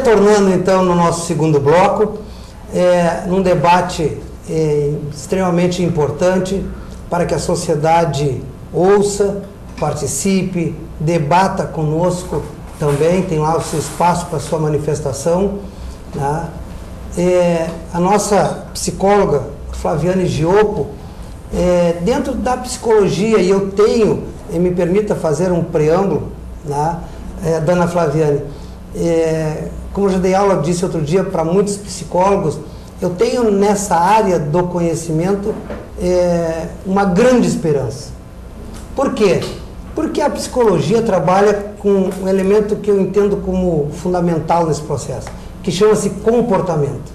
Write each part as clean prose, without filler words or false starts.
retornando então no nosso segundo bloco, num debate extremamente importante para que a sociedade ouça, participe, debata conosco também, tem lá o seu espaço para sua manifestação, né? A nossa psicóloga Flaviane Gioppo, dentro da psicologia, e eu tenho, me permita fazer um preâmbulo, né? Dona Flaviane, como eu já dei aula, disse outro dia para muitos psicólogos, eu tenho nessa área do conhecimento uma grande esperança. Por quê? Porque a psicologia trabalha com um elemento que eu entendo como fundamental nesse processo, que chama-se comportamento,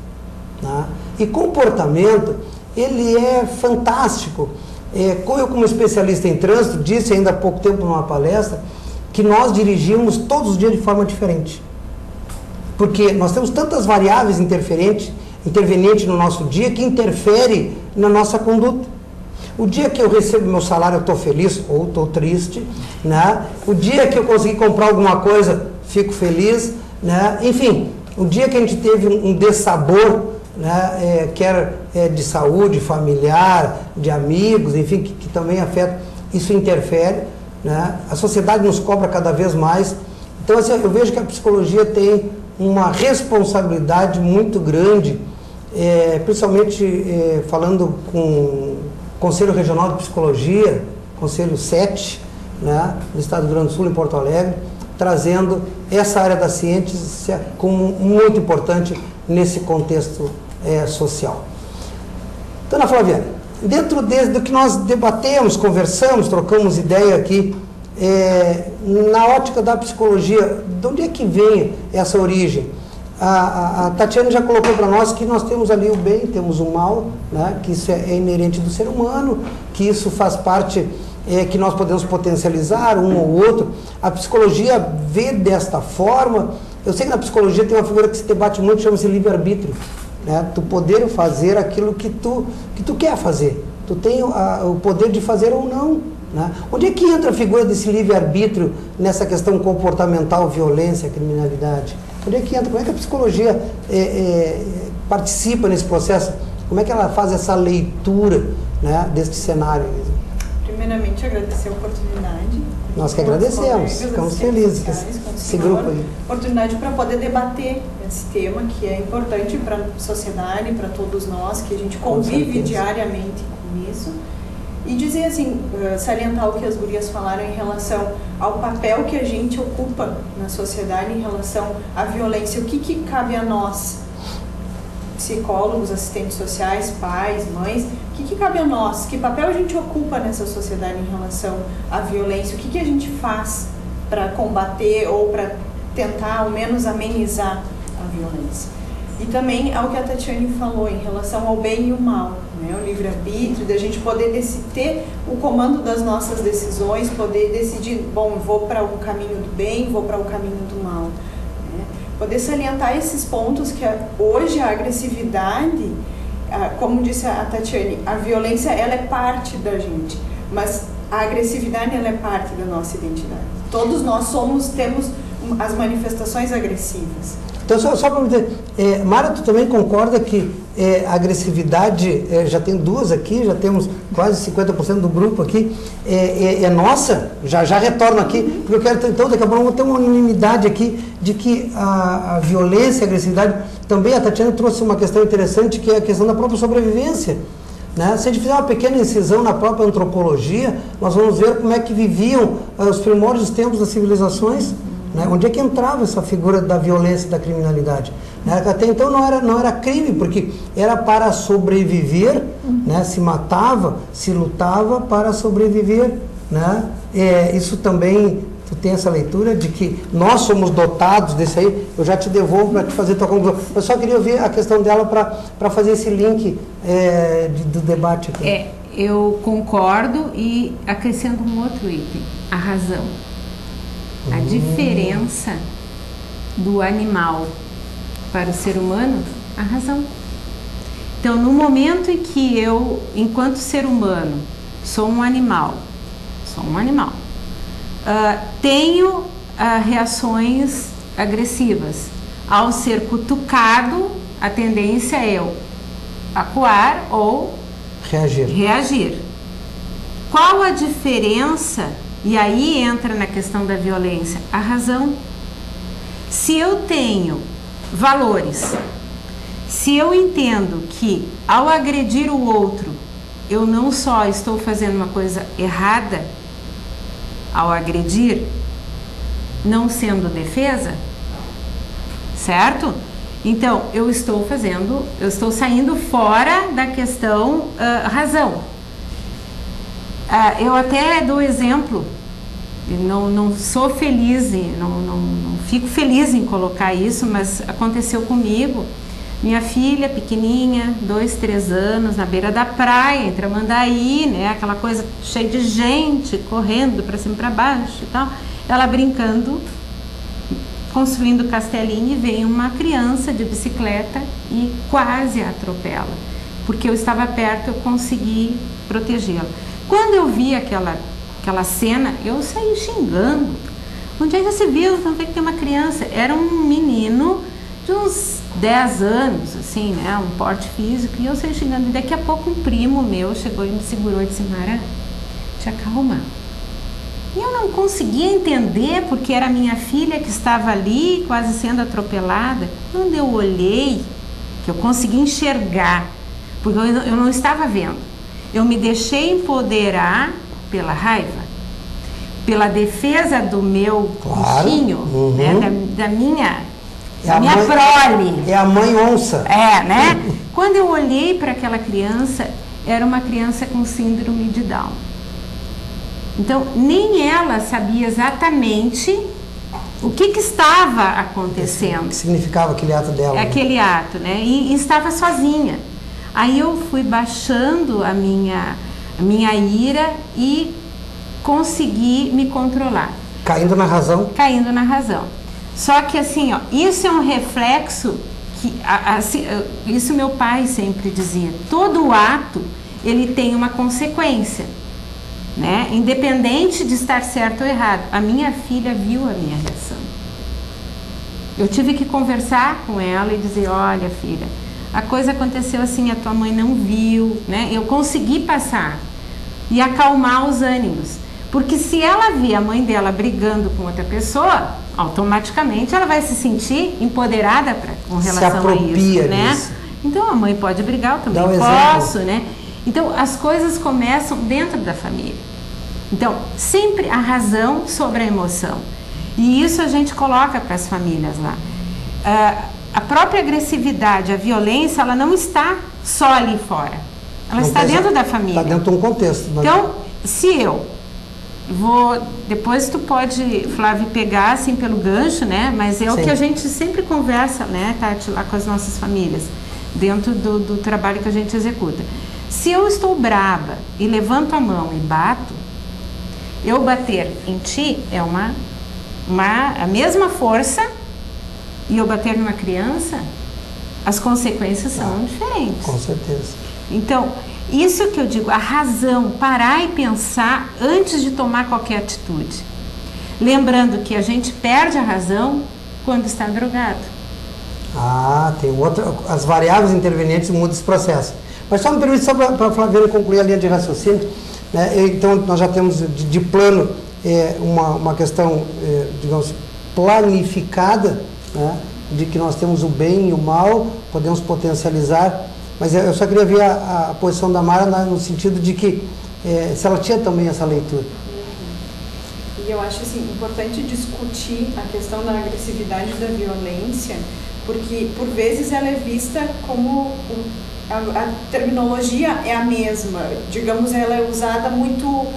né? E comportamento, ele é fantástico. Eu, como especialista em trânsito, disse ainda há pouco tempo numa palestra, que nós dirigimos todos os dias de forma diferente. Porque nós temos tantas variáveis intervenientes no nosso dia que interfere na nossa conduta. O dia que eu recebo meu salário, eu estou feliz ou estou triste, né? O dia que eu consegui comprar alguma coisa, fico feliz, né? Enfim, o dia que a gente teve um dessabor, né? Quer de saúde, familiar, de amigos, enfim, que também afeta, isso interfere, né? A sociedade nos cobra cada vez mais. Então, assim, eu vejo que a psicologia tem uma responsabilidade muito grande, principalmente falando com o Conselho Regional de Psicologia, Conselho 7, né, do Estado do Rio Grande do Sul, em Porto Alegre, trazendo essa área da ciência como muito importante nesse contexto social. Dona Flaviane, dentro do que nós debatemos, conversamos, trocamos ideia aqui, na ótica da psicologia, de onde é que vem essa origem? A Tatiana já colocou para nós que nós temos ali o bem, temos o mal, né? Que isso é inerente do ser humano, que isso faz parte, que nós podemos potencializar um ou outro. A psicologia vê desta forma. Eu sei que na psicologia tem uma figura que se debate muito, chama-se livre-arbítrio, né? Tu poder fazer aquilo que tu quer fazer. Tu tem o poder de fazer ou não, né? Onde é que entra a figura desse livre-arbítrio nessa questão comportamental, violência, criminalidade? Onde é que entra? Como é que a psicologia participa nesse processo? Como é que ela faz essa leitura, né, deste cenário? Primeiramente, agradecer a oportunidade. Nós que agradecemos, ficamos felizes com esse grupo aí. Oportunidade para poder debater esse tema que é importante para a sociedade, para todos nós, que a gente convive diariamente com isso. E dizer assim, salientar o que as gurias falaram em relação ao papel que a gente ocupa na sociedade em relação à violência. O que cabe a nós, psicólogos, assistentes sociais, pais, mães, o que cabe a nós? Que papel a gente ocupa nessa sociedade em relação à violência? O que a gente faz para combater ou para tentar, ao menos, amenizar a violência? E também ao que a Tatiane falou em relação ao bem e o mal, né? O livre-arbítrio, da gente poder ter o comando das nossas decisões, poder decidir, bom, vou para um caminho do bem, vou para um caminho do mal, né? Poder salientar esses pontos que hoje a agressividade, como disse a Tatiane, a violência ela é parte da gente, mas a agressividade ela é parte da nossa identidade. Todos nós temos as manifestações agressivas. Então, só para me dizer, Mara, tu também concorda que a agressividade, já tem duas aqui, já temos quase 50% do grupo aqui, é nossa? Já retorno aqui, porque eu quero, então, daqui a pouco ter uma unanimidade aqui de que a violência, a agressividade, também a Tatiana trouxe uma questão interessante, que é a questão da própria sobrevivência, né? Se a gente fizer uma pequena incisão na própria antropologia, nós vamos ver como é que viviam os primórdios tempos das civilizações, né? Onde é que entrava essa figura da violência e da criminalidade? Né? Até então não era crime, porque era para sobreviver, né? Se matava, se lutava para sobreviver, né? Isso também, tu tem essa leitura de que nós somos dotados desse aí. Eu já te devolvo para te fazer tua conclusão. Eu só queria ouvir a questão dela para fazer esse link do debate aqui. Eu concordo e acrescento um outro item, a razão. A diferença do animal para o ser humano, a razão. Então, no momento em que eu, enquanto ser humano, sou um animal, tenho reações agressivas, Ao ser cutucado, a tendência é eu acuar ou reagir. Qual a diferença? E aí entra na questão da violência, a razão. Se eu tenho valores, se eu entendo que ao agredir o outro, eu não só estou fazendo uma coisa errada ao agredir, não sendo defesa, certo? Então, eu estou saindo fora da questão razão. Eu até dou exemplo, não sou feliz, não fico feliz em colocar isso, mas aconteceu comigo. Minha filha pequenininha, 2, 3 anos, na beira da praia, em Tramandaí, né, aquela coisa cheia de gente, correndo para cima e para baixo e tal. Ela brincando, construindo castelinho, e vem uma criança de bicicleta e quase a atropela. Porque eu estava perto, eu consegui protegê-la. Quando eu vi aquela cena, eu saí xingando. Onde é que você viu? Não vê que tem uma criança? Era um menino de uns 10 anos, assim, né? Um porte físico. E eu saí xingando. E daqui a pouco um primo meu chegou e me segurou e disse: Mara, te acalma. E eu não conseguia entender, porque era minha filha que estava ali, quase sendo atropelada. Quando eu olhei, que eu consegui enxergar, porque eu não estava vendo, eu me deixei empoderar pela raiva, pela defesa do meu bichinho, né, da minha prole. É a mãe onça. É, né? Quando eu olhei para aquela criança, era uma criança com síndrome de Down. Então, nem ela sabia exatamente o que estava acontecendo. O que significava aquele ato dela. Aquele ato, né? E estava sozinha. Aí eu fui baixando a minha ira e consegui me controlar. Caindo na razão? Caindo na razão. Só que assim, ó, isso é um reflexo que, isso meu pai sempre dizia, todo ato, ele tem uma consequência, né? Independente de estar certo ou errado. A minha filha viu a minha reação. Eu tive que conversar com ela e dizer: olha, filha, a coisa aconteceu assim, a tua mãe não viu, né? Eu consegui passar e acalmar os ânimos, porque se ela vê a mãe dela brigando com outra pessoa, automaticamente ela vai se sentir empoderada com relação a isso, né? Disso. Então a mãe pode brigar, eu também posso, né? Então as coisas começam dentro da família. Então sempre a razão sobre a emoção, e isso a gente coloca para as famílias lá. A própria agressividade, a violência, ela não está só ali fora. Ela está dentro da família. Está dentro de um contexto. Então, se eu vou... Depois tu pode, Flávio, pegar assim pelo gancho, né? Mas é o que a gente sempre conversa, né, Tati, lá com as nossas famílias, dentro do trabalho que a gente executa. Se eu estou braba e levanto a mão e bato, eu bater em ti é a mesma força. E eu bater numa criança, as consequências são diferentes. Com certeza. Então, isso que eu digo, a razão, parar e pensar antes de tomar qualquer atitude. Lembrando que a gente perde a razão quando está drogado. Tem outra, as variáveis intervenientes mudam esse processo. Mas só me permite, só para a Flaviana concluir a linha de raciocínio, né? Então, nós já temos de plano uma questão, digamos, planificada, né, de que nós temos o bem e o mal, podemos potencializar, mas eu só queria ver a posição da Mara no sentido de que se ela tinha também essa leitura. E eu acho assim, importante discutir a questão da agressividade e da violência, porque por vezes ela é vista como a terminologia é a mesma, digamos, ela é usada muito,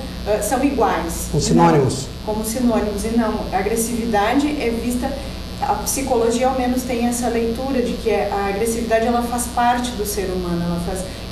são iguais. Como sinônimos. Como sinônimos, e não, a agressividade é vista... A psicologia ao menos tem essa leitura de que a agressividade ela faz parte do ser humano,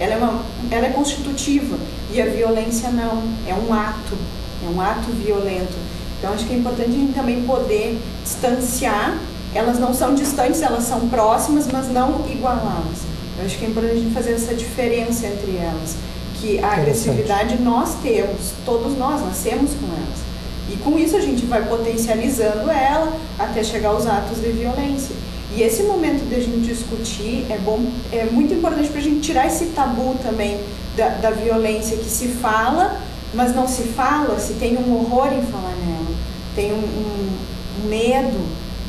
ela é constitutiva, e a violência não, é um ato violento. Então acho que é importante a gente também poder distanciar, elas não são distantes, elas são próximas, mas não igualá-las. Eu acho que é importante a gente fazer essa diferença entre elas, que a agressividade nós temos, todos nós nascemos com elas. E com isso a gente vai potencializando ela até chegar aos atos de violência. E esse momento de a gente discutir é muito importante para a gente tirar esse tabu também da violência que se fala, mas não se fala, se tem um horror em falar nela, tem um medo,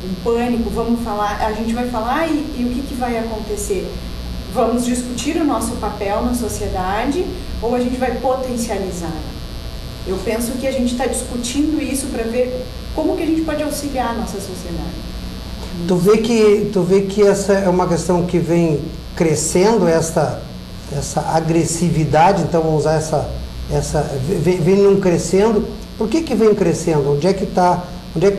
um pânico, vamos falar, a gente vai falar e o que vai acontecer? Vamos discutir o nosso papel na sociedade ou a gente vai potencializar? Eu penso que a gente está discutindo isso para ver como que a gente pode auxiliar a nossa sociedade. Tu vê que essa é uma questão que vem crescendo, essa agressividade, então vamos usar vem não crescendo. Por que vem crescendo? Onde é que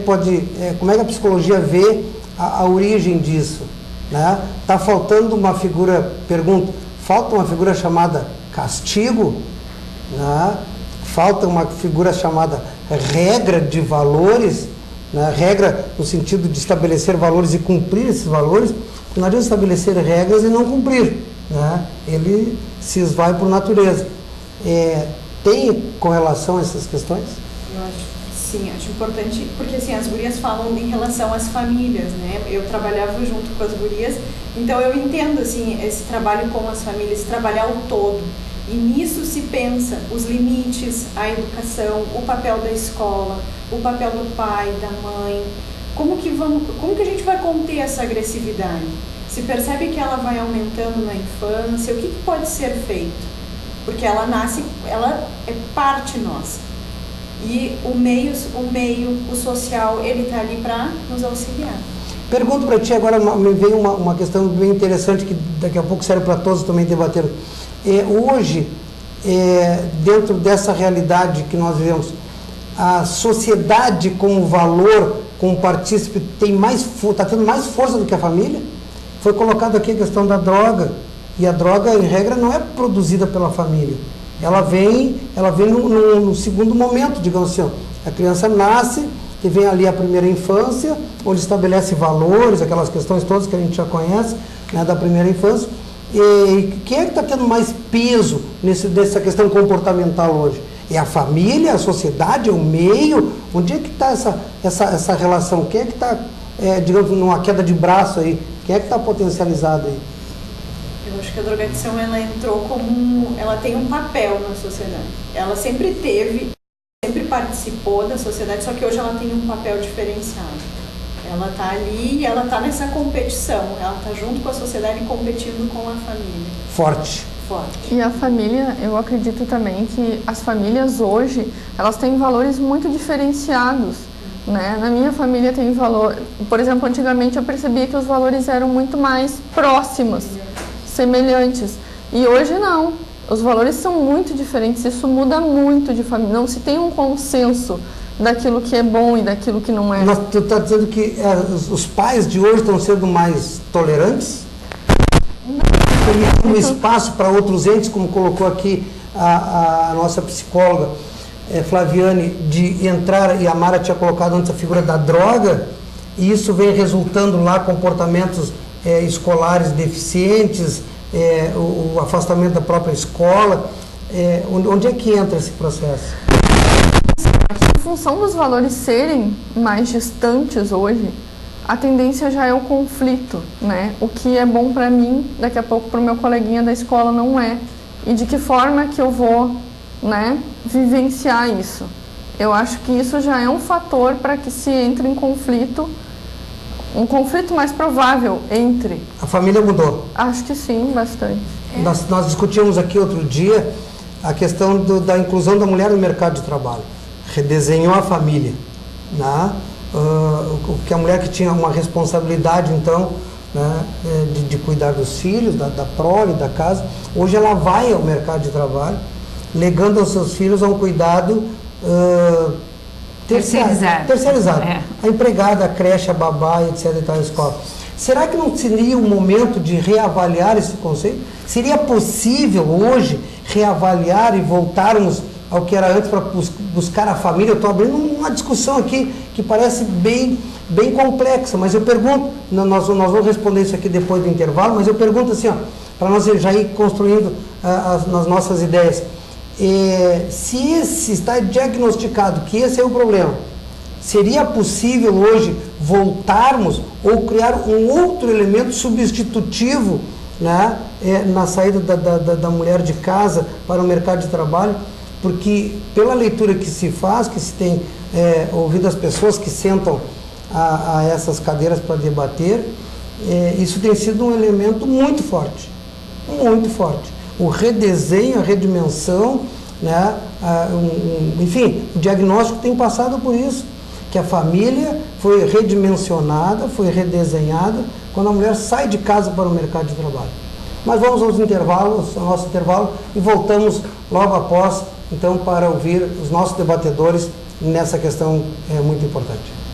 pode, como é que a psicologia vê a origem disso? Né? Tá faltando uma figura, falta uma figura chamada castigo, né? Falta uma figura chamada regra de valores, né? Regra no sentido de estabelecer valores e cumprir esses valores. Não adianta estabelecer regras e não cumprir, né? Ele se esvai por natureza. Tem correlação a essas questões? Eu acho importante, porque assim, as gurias falam em relação às famílias, né? Eu trabalhava junto com as gurias, então eu entendo assim, esse trabalho com as famílias, trabalhar o todo. E nisso se pensa os limites, a educação, o papel da escola, o papel do pai, da mãe. Como que a gente vai conter essa agressividade? Se percebe que ela vai aumentando na infância, o que pode ser feito? Porque ela é parte nossa. E o meio, o social, ele está ali para nos auxiliar. Pergunto para ti agora, me veio uma questão bem interessante que daqui a pouco serve para todos também debater. Hoje, dentro dessa realidade que nós vivemos, a sociedade como valor, como partícipe, está tendo mais força do que a família? Foi colocado aqui a questão da droga, e a droga, em regra, não é produzida pela família. Ela vem no segundo momento, digamos assim, ó. A criança nasce e vem ali a primeira infância, onde estabelece valores, aquelas questões todas que a gente já conhece, né, da primeira infância. E quem é que está tendo mais peso nessa questão comportamental hoje? É a família, a sociedade, é o meio? Onde é que está essa relação? Quem é que está, digamos, numa queda de braço aí? Quem é que está potencializado aí? Eu acho que a drogadição, ela entrou ela tem um papel na sociedade. Ela sempre participou da sociedade, só que hoje ela tem um papel diferenciado. Ela está ali e ela está nessa competição. Ela está junto com a sociedade competindo com a família. Forte. E a família, eu acredito também que as famílias hoje, elas têm valores muito diferenciados, né? Na minha família tem valor, por exemplo, antigamente eu percebia que os valores eram muito mais próximos, semelhantes, e hoje não, os valores são muito diferentes, isso muda muito de família, não se tem um consenso daquilo que é bom e daquilo que não é. Mas tu está dizendo que os pais de hoje estão sendo mais tolerantes? Tem um espaço para outros entes, como colocou aqui a nossa psicóloga Flaviane, de entrar, e a Mara tinha colocado antes a figura da droga, e isso vem resultando lá comportamentos escolares deficientes, o afastamento da própria escola. Onde é que entra esse processo? Em função dos valores serem mais distantes hoje, a tendência já é o conflito, né? O que é bom para mim, daqui a pouco para o meu coleguinha da escola não é. E de que forma que eu vou, né, vivenciar isso? Eu acho que isso já é um fator para que se entre em conflito, um conflito mais provável entre. A família mudou? Acho que sim, bastante. Nós discutimos aqui outro dia a questão da inclusão da mulher no mercado de trabalho. Redesenhou a família, né? Que a mulher que tinha uma responsabilidade, então, né, de cuidar dos filhos, da prole, da casa, hoje ela vai ao mercado de trabalho, legando aos seus filhos a um cuidado terceirizado. A empregada, a creche, a babá, etc. e tal, a escola. Será que não seria o momento de reavaliar esse conceito? Seria possível hoje reavaliar e voltarmos ao que era antes para buscar a família? Eu estou abrindo uma discussão aqui que parece bem complexa, mas eu pergunto, nós vamos responder isso aqui depois do intervalo, mas eu pergunto assim, para nós já ir construindo as nossas ideias. Se está diagnosticado que esse é o problema, seria possível hoje voltarmos ou criar um outro elemento substitutivo, né, na saída da mulher de casa para o mercado de trabalho? Porque pela leitura que se faz, que se tem ouvido as pessoas que sentam a essas cadeiras para debater, isso tem sido um elemento muito forte, muito forte. O redesenho, a redimensão, né, enfim, o diagnóstico tem passado por isso, que a família foi redimensionada, foi redesenhada quando a mulher sai de casa para o mercado de trabalho. Mas vamos aos intervalos, ao nosso intervalo, e voltamos logo após, então, para ouvir os nossos debatedores nessa questão muito importante.